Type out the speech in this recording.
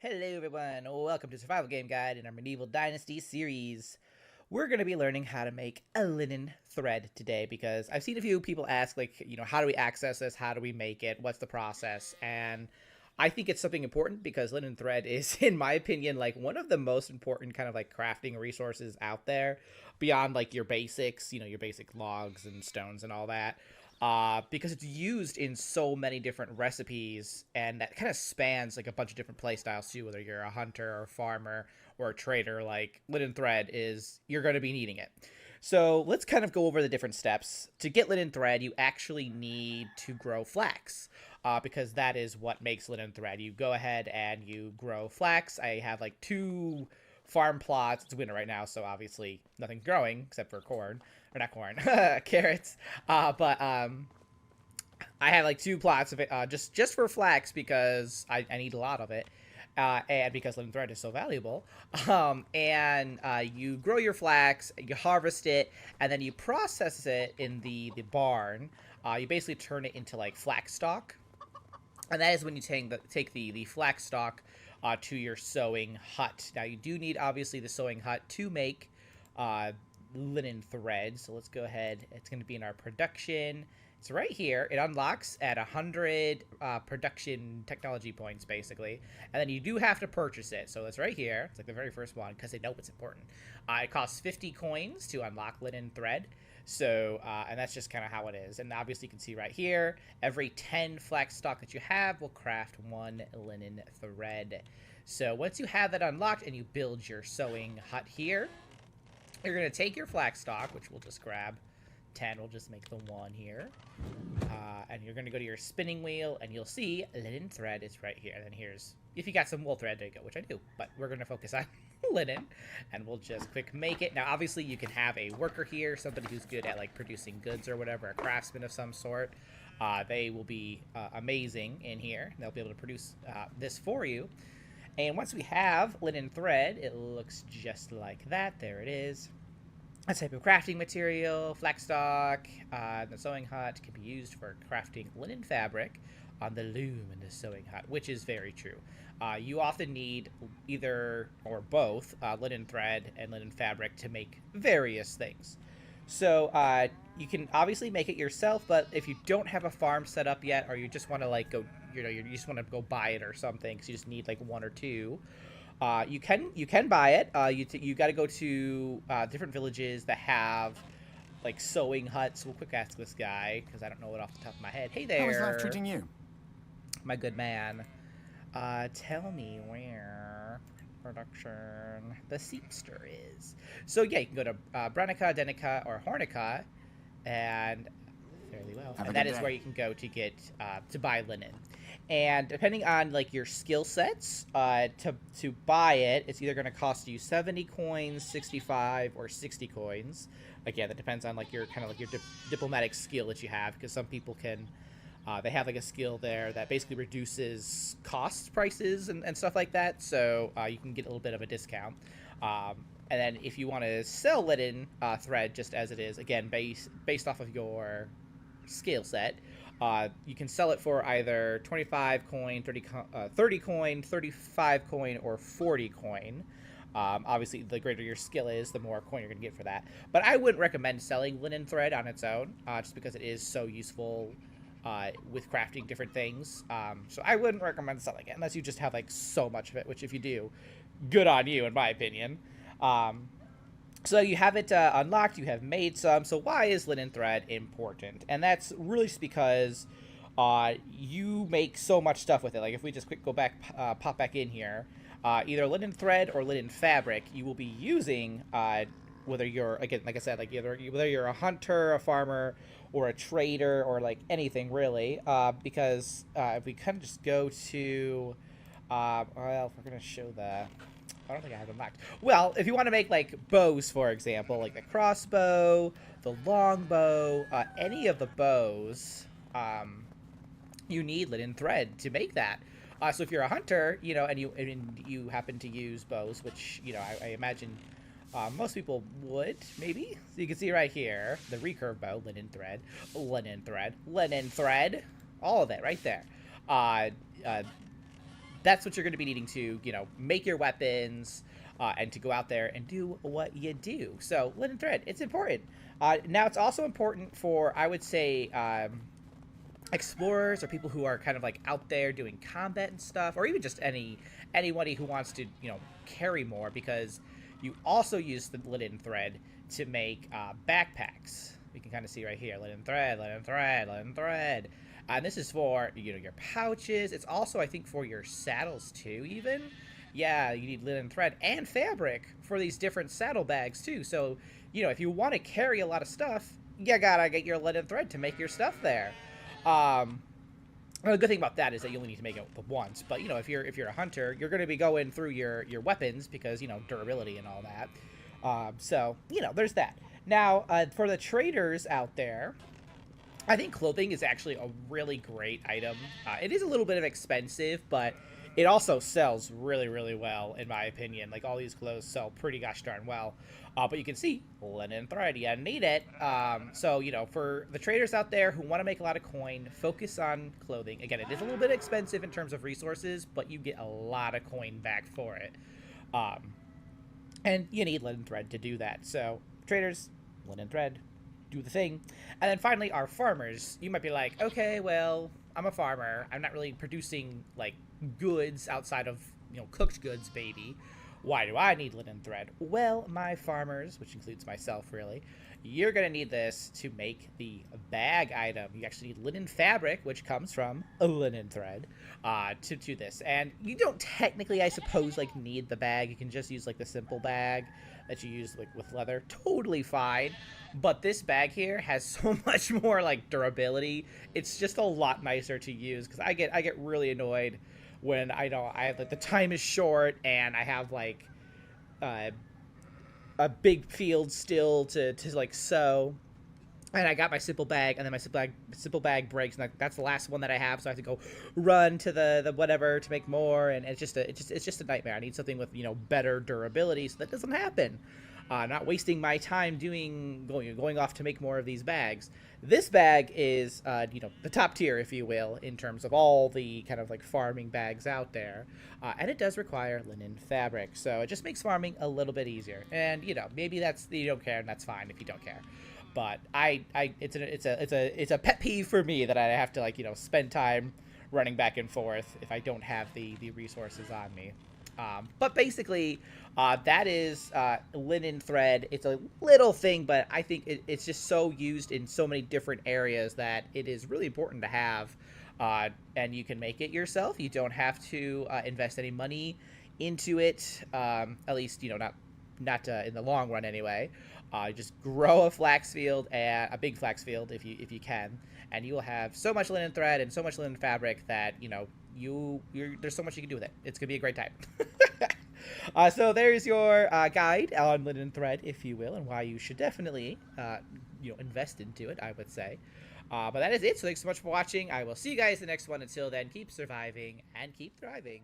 Hello everyone, welcome to Survival Game Guide in our Medieval Dynasty series. We're going to be learning how to make a linen thread today because I've seen a few people ask, how do we access this? How do we make it? What's the process? And I think it's something important because linen thread is, in my opinion, like one of the most important kind of like crafting resources out there beyond like your basics, your basic logs and stones and all that. Because it's used in so many different recipes, and that kind of spans like a bunch of different play styles too. Whether you're a hunter or a farmer or a trader, like linen thread is you're going to be needing it. So let's kind of go over the different steps. To get linen thread, you actually need to grow flax, because that is what makes linen thread. You go ahead and you grow flax. I have like two farm plots. It's winter right now, so obviously nothing's growing except for corn. Or not corn, carrots. But I have like two plots of it, just for flax because I need a lot of it, and because linen thread is so valuable. And you grow your flax, you harvest it, and then you process it in the barn. You basically turn it into like flax stock, and that is when you take the flax stock to your sewing hut. Now you do need obviously the sewing hut to make linen thread. So let's go ahead. It's going to be in our production. It's right here. It unlocks at 100 production technology points, basically. And then you do have to purchase it. So it's right here. It's like the very first one because they know it's important. It costs 50 coins to unlock linen thread. So, and that's just kind of how it is. And obviously you can see right here, every 10 flax stock that you have will craft one linen thread. So once you have that unlocked and you build your sewing hut here, you're going to take your flax stock, which we'll just grab 10. We'll just make the one here. And you're going to go to your spinning wheel, and you'll see linen thread is right here. And then here's, if you got some wool thread, there you go, which I do. But we're going to focus on linen, and we'll just quick make it. Now, obviously, you can have a worker here, somebody who's good at, like, producing goods or whatever, a craftsman of some sort. They will be amazing in here. They'll be able to produce this for you. And once we have linen thread, it looks just like that. There it is. A type of crafting material, flax stock. The sewing hut can be used for crafting linen fabric on the loom in the sewing hut, which is very true. You often need either or both linen thread and linen fabric to make various things. So you can obviously make it yourself, but if you don't have a farm set up yet, or you just want to like go, you just want to go buy it or something, because you just need like one or two, you can buy it. You got to go to different villages that have like sewing huts. We'll quick ask this guy because I don't know it off the top of my head. Hey there. How is life treating you? My good man. Tell me where production the seamster is. So yeah, you can go to Branica, Denica, or Hornica, and fairly well. And that is where you can go to get to buy linen. And depending on like your skill sets, to buy it, it's either going to cost you 70 coins, 65, or 60 coins. Again, that depends on like your kind of like your diplomatic skill that you have, because some people can. They have like a skill there that basically reduces cost prices and stuff like that, so you can get a little bit of a discount. And then if you want to sell linen thread just as it is, again, based off of your skill set, you can sell it for either 25 coin, 30 coin, 35 coin, or 40 coin. Obviously, the greater your skill is, the more coin you're going to get for that. But I wouldn't recommend selling linen thread on its own, just because it is so useful with crafting different things. So I wouldn't recommend selling it unless you just have like so much of it, which if you do, good on you in my opinion. So you have it unlocked, you have made some. So why is linen thread important? And that's really just because you make so much stuff with it. Like if we just quick go back, pop back in here, either linen thread or linen fabric, you will be using whether you're, again, like I said, like whether you're a hunter, a farmer, or a trader, or like anything really, because if we kind of just go to, well, if we're gonna show the, I don't think I have them locked. Well, if you want to make like bows, for example, like the crossbow, the longbow, any of the bows, you need linen thread to make that. So if you're a hunter, and you happen to use bows, which I imagine most people would, maybe. So you can see right here, the recurve bow, linen thread, linen thread, linen thread, all of it right there. that's what you're going to be needing to, make your weapons and to go out there and do what you do. So linen thread, it's important. Now it's also important for, I would say, explorers or people who are kind of like out there doing combat and stuff, or even just anybody who wants to, carry more, because you also use the linen thread to make backpacks. We can kind of see right here, linen thread, linen thread, linen thread. And this is for, your pouches. It's also, I think, for your saddles too, even. Yeah, you need linen thread and fabric for these different saddlebags too. So, if you want to carry a lot of stuff, you gotta get your linen thread to make your stuff there. The good thing about that is that you only need to make it once. But if you're a hunter, you're going to be going through your weapons because durability and all that. So there's that. Now for the traders out there, I think clothing is actually a really great item. It is a little bit expensive, but it also sells really, really well, in my opinion. Like, all these clothes sell pretty gosh darn well. But you can see, linen thread, you need it. So, for the traders out there who want to make a lot of coin, focus on clothing. Again, it is a little bit expensive in terms of resources, but you get a lot of coin back for it. And you need linen thread to do that. So, traders, linen thread, do the thing. And then finally, our farmers. You might be like, okay, well, I'm a farmer. I'm not really producing, like, goods outside of, cooked goods, baby. Why do I need linen thread? Well, my farmers, which includes myself, really, you're going to need this to make the bag item. You actually need linen fabric, which comes from a linen thread, to do this. And you don't technically, I suppose, like, need the bag. You can just use, like, the simple bag that you use, like, with leather. Totally fine. But this bag here has so much more, like, durability. It's just a lot nicer to use, because I get really annoyed when I have, like, the time is short and I have, like, a big field still to like sow, and I got my simple bag, and then my simple bag breaks, and that's the last one that I have, so I have to go run to the whatever to make more, and it's just a nightmare. I need something with better durability so that doesn't happen. Not wasting my time going off to make more of these bags. This bag is the top tier, if you will, in terms of all the kind of like farming bags out there, and it does require linen fabric, so it just makes farming a little bit easier. And maybe you don't care, and that's fine if you don't care. But it's a pet peeve for me that I have to spend time running back and forth if I don't have the resources on me. But basically, that is linen thread. It's a little thing, but I think it's just so used in so many different areas that it is really important to have. And you can make it yourself. You don't have to invest any money into it, at least not in the long run anyway. Just grow a flax field, and a big flax field if you can, and you will have so much linen thread and so much linen fabric that there's so much you can do with it. It's gonna be a great time. So there's your guide on linen thread, if you will, and why you should definitely invest into it, I would say. But that is it. So thanks so much for watching. I will see you guys in the next one. Until then, keep surviving and keep thriving.